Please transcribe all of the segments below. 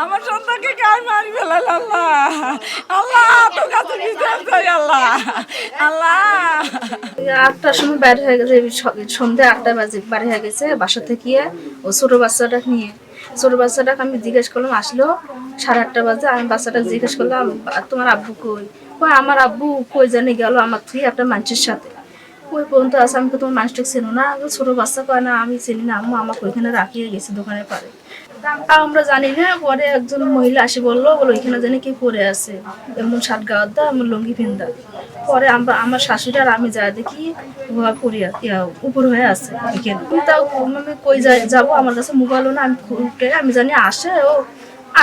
আমার সন্তানকে কার মারি ফেলাল আল্লাহ। আল্লাহ তোর কাছে বিচার চাই আল্লাহ। আল্লাহ 8টার সময় বাইরে হয়ে গেছে, সন্ধ্যে 8টা বাজে বাইরে হয়ে গেছে বাসা থেকে। ও ছোট বাচ্চাটাকে নিয়ে, ছোট বাচ্চাটাকে আমি জিজ্ঞেস করলাম, আসলো 8:30 বাজে। আমি বাচ্চাটাকে জিজ্ঞেস করলাম, তোমার আব্বু কই? কই আমার আব্বু কই জানি গেল আমার তুই একটা মানুষের সাথে। ওই পর্যন্ত আছে। আমি তোমার মানুষটাকে চেনো না? ছোট বাচ্চা কয় না আমি চিনি না আম্মু, আমাকে ওইখানে রাখিয়ে গেছি দোকানের পারে। আমরা জানি না। পরে একজন মহিলা আসে বললো ওইখানে জানি কি পরে আছে, এমন শার্ট গাওয়ার এমন লুঙ্গি পিন্দা। পরে আমার শাশুড়ি আর আমি যা দেখি পরিয়া উপর হয়ে আছে ওইখানে। তাও আমি কই যাবো, আমার কাছে মোবাইলও না। আমি জানি আসে, ও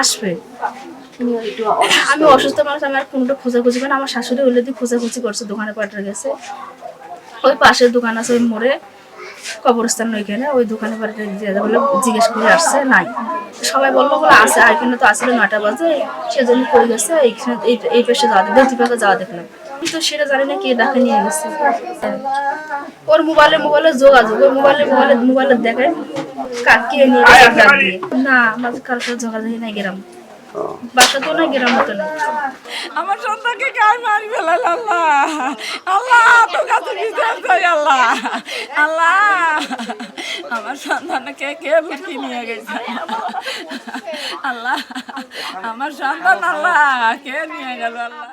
আসবে। আমি অসুস্থ মানুষ, আমি আর কোনটা খোঁজাখুঁজি করি না। আমার শাশুড়ি ওইলে দিয়ে খোঁজাখুঁজি করছে, দোকানে পাঠে গেছে। ওই পাশের দোকান আছে ওই মোড়ে, কবরস্থান ওইখানে, ওই দোকানে বাড়িটা বলে জিজ্ঞেস করে আসছে, নাই। সবাই বললো বলে আছে, আর কিন্তু তো আসলে 9টা বাজে, সেজন্য করে গেছে এইখানে। এই পাশে যাওয়া দেখলাম, দুই পাশে যাওয়া দেখলাম, কিন্তু সেটা জানি না কে ডাকে নিয়ে গেছে। ওর মোবাইলে যোগাযোগ, ওর মোবাইলে দেখে কে নিয়ে গেছে ডাক দিয়ে। না আমাদের কারোর সাথে যোগাযোগ নাই, গ্রাম বাসা তো না, গ্রাম তো না। আমার সন্তানকে কার মারি ফেলাল আল্লাহ। আল্লাহ তোর কাছে বিচার চাই আল্লাহ। আল্লাহ আমার সন্তানকে কে লুকিয়ে নিয়ে গেছে আল্লাহ। আমার সন্তান আল্লাহ কে নিয়ে গেল আল্লাহ।